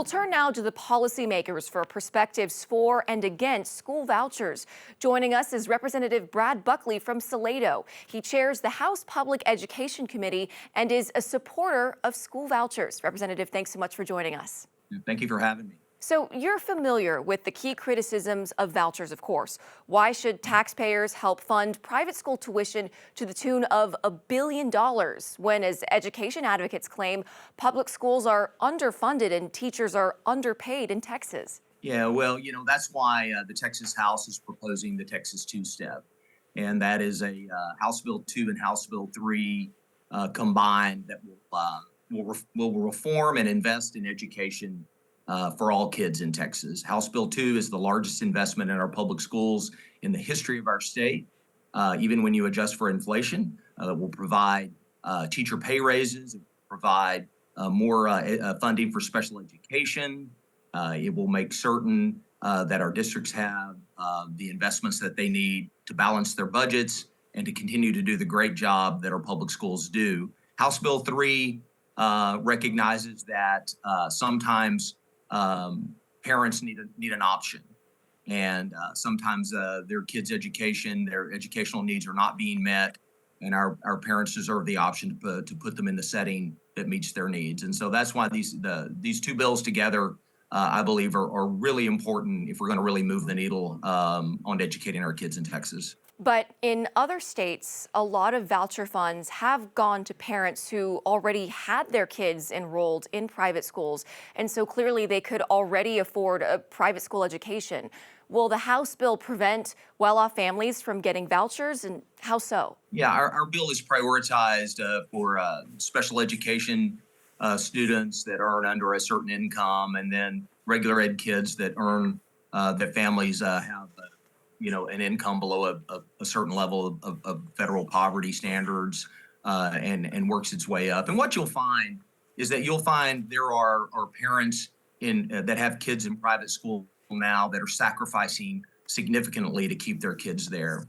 We'll turn now to the policymakers for perspectives for and against school vouchers. Joining us is Representative Brad Buckley from Salado. He chairs the House Public Education Committee and is a supporter of school vouchers. Representative, thanks so much for joining us. Thank you for having me. So you're familiar with the key criticisms of vouchers, of course. Why should taxpayers help fund private school tuition to the tune of $1 billion when, as education advocates claim, public schools are underfunded and teachers are underpaid in Texas? Yeah, well, that's why the Texas House is proposing the Texas two-step. And that is a House Bill 2 and House Bill 3 combined that will reform and invest in education for all kids in Texas. House Bill 2 is the largest investment in our public schools in the history of our state, even when you adjust for inflation. That will provide teacher pay raises, it will provide more funding for special education. It will make certain that our districts have the investments that they need to balance their budgets and to continue to do the great job that our public schools do. House Bill 3 recognizes that sometimes parents need an option, and sometimes their kids' their educational needs are not being met, and our parents deserve the option to put them in the setting that meets their needs. And so that's why these two bills together, I believe, are really important if we're going to really move the needle on educating our kids in Texas. But in other states, a lot of voucher funds have gone to parents who already had their kids enrolled in private schools, and so clearly they could already afford a private school education. Will the House bill prevent well-off families from getting vouchers, and how so? Yeah, our bill is prioritized for special education students that earn under a certain income, and then regular ed kids that earn that families have an income below a certain level of federal poverty standards, and works its way up. And what you'll find is that there are parents that have kids in private school now that are sacrificing significantly to keep their kids there.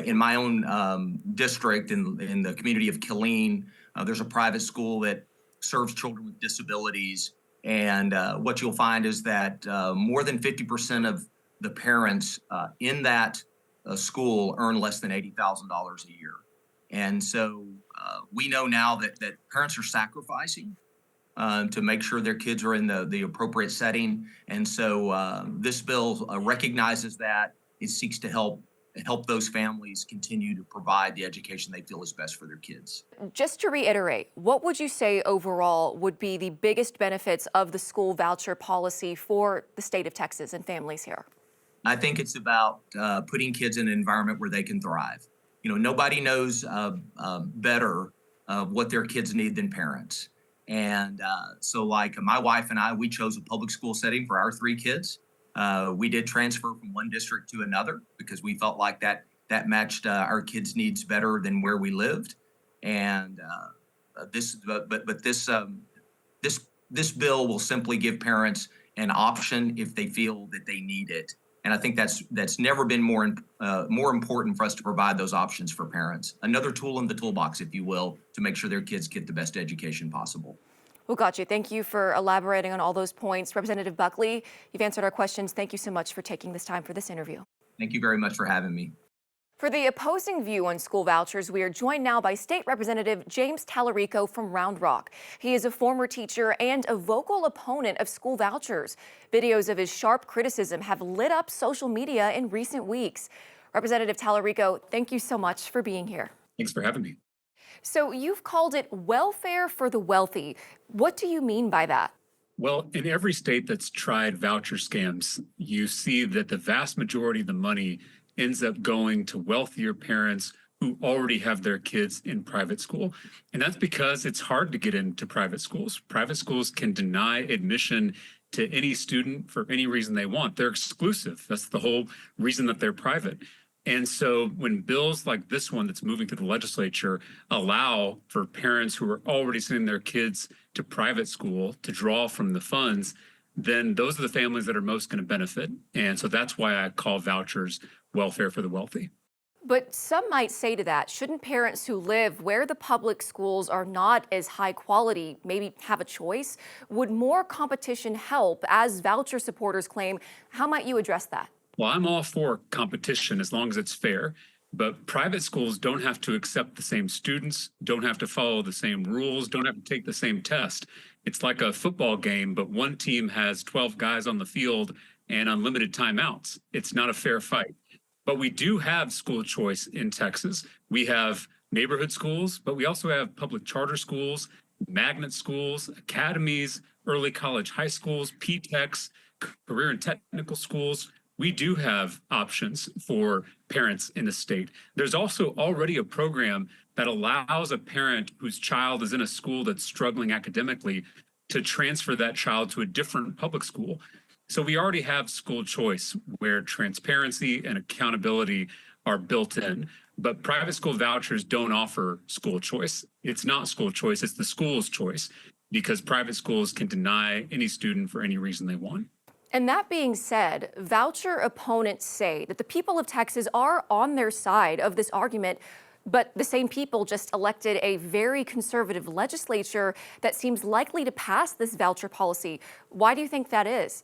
In my own district, in the community of Killeen, there's a private school that serves children with disabilities. And what you'll find is that more than 50% of the parents in that school earn less than $80,000 a year. And so we know now that parents are sacrificing to make sure their kids are in the appropriate setting. And so this bill recognizes that. It seeks to help those families continue to provide the education they feel is best for their kids. Just to reiterate, what would you say overall would be the biggest benefits of the school voucher policy for the state of Texas and families here? I think it's about putting kids in an environment where they can thrive. Nobody knows better what their kids need than parents. And so like my wife and I, we chose a public school setting for our 3 kids. We did transfer from one district to another because we felt like that matched our kids' needs better than where we lived. And this bill will simply give parents an option if they feel that they need it. And I think that's never been more important for us to provide those options for parents. Another tool in the toolbox, if you will, to make sure their kids get the best education possible. Well, got you. Thank you for elaborating on all those points. Representative Buckley, you've answered our questions. Thank you so much for taking this time for this interview. Thank you very much for having me. For the opposing view on school vouchers, we are joined now by State Representative James Talarico from Round Rock. He is a former teacher and a vocal opponent of school vouchers. Videos of his sharp criticism have lit up social media in recent weeks. Representative Talarico, thank you so much for being here. Thanks for having me. So you've called it welfare for the wealthy. What do you mean by that? Well, in every state that's tried voucher scams, you see that the vast majority of the money ends up going to wealthier parents who already have their kids in private school. And that's because it's hard to get into private schools. Private schools can deny admission to any student for any reason they want. They're exclusive. That's the whole reason that they're private. And so when bills like this one that's moving through the legislature allow for parents who are already sending their kids to private school to draw from the funds, then those are the families that are most going to benefit. And so that's why I call vouchers welfare for the wealthy. But some might say to that, shouldn't parents who live where the public schools are not as high quality maybe have a choice? Would more competition help, as voucher supporters claim? How might you address that? Well, I'm all for competition as long as it's fair. But private schools don't have to accept the same students, don't have to follow the same rules, don't have to take the same test. It's like a football game, but one team has 12 guys on the field and unlimited timeouts. It's not a fair fight. But we do have school choice in Texas. We have neighborhood schools, but we also have public charter schools, magnet schools, academies, early college high schools, P-TECs, career and technical schools. We do have options for parents in the state. There's also already a program that allows a parent whose child is in a school that's struggling academically to transfer that child to a different public school. So we already have school choice where transparency and accountability are built in. But private school vouchers don't offer school choice. It's not school choice, it's the school's choice, because private schools can deny any student for any reason they want. And that being said, voucher opponents say that the people of Texas are on their side of this argument, but the same people just elected a very conservative legislature that seems likely to pass this voucher policy. Why do you think that is?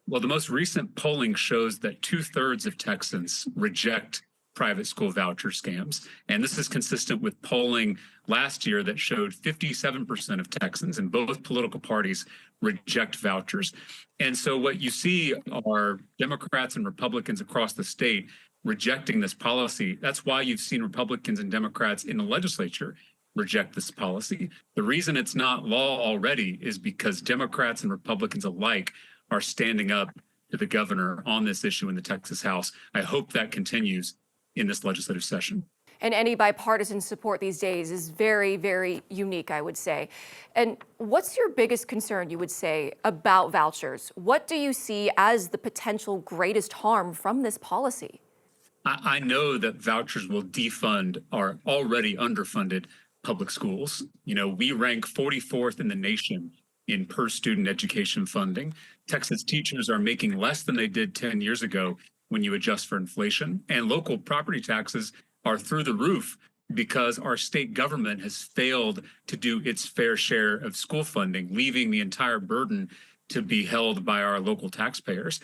Well, the most recent polling shows that 2/3 of Texans reject private school voucher scams. And this is consistent with polling last year that showed 57% of Texans in both political parties reject vouchers. And so what you see are Democrats and Republicans across the state rejecting this policy. That's why you've seen Republicans and Democrats in the legislature reject this policy. The reason it's not law already is because Democrats and Republicans alike are standing up to the governor on this issue in the Texas House. I hope that continues in this legislative session. And any bipartisan support these days is very, very unique, I would say. And what's your biggest concern, you would say, about vouchers? What do you see as the potential greatest harm from this policy? I know that vouchers will defund our already underfunded public schools. You know, we rank 44th in the nation in per student education funding. Texas teachers are making less than they did 10 years ago when you adjust for inflation, and local property taxes are through the roof because our state government has failed to do its fair share of school funding, leaving the entire burden to be held by our local taxpayers.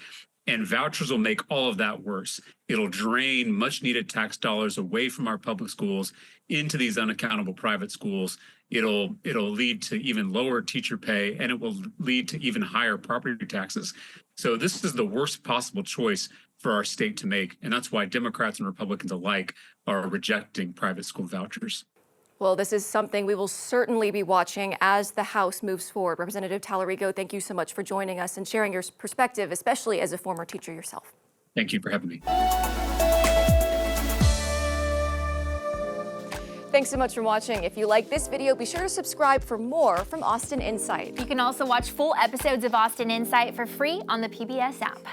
And vouchers will make all of that worse. It'll drain much needed tax dollars away from our public schools into these unaccountable private schools. It'll lead to even lower teacher pay, and it will lead to even higher property taxes. So this is the worst possible choice for our state to make. And that's why Democrats and Republicans alike are rejecting private school vouchers. Well, this is something we will certainly be watching as the House moves forward. Representative Talarico, thank you so much for joining us and sharing your perspective, especially as a former teacher yourself. Thank you for having me. Thanks so much for watching. If you like this video, be sure to subscribe for more from Austin Insight. You can also watch full episodes of Austin Insight for free on the PBS app.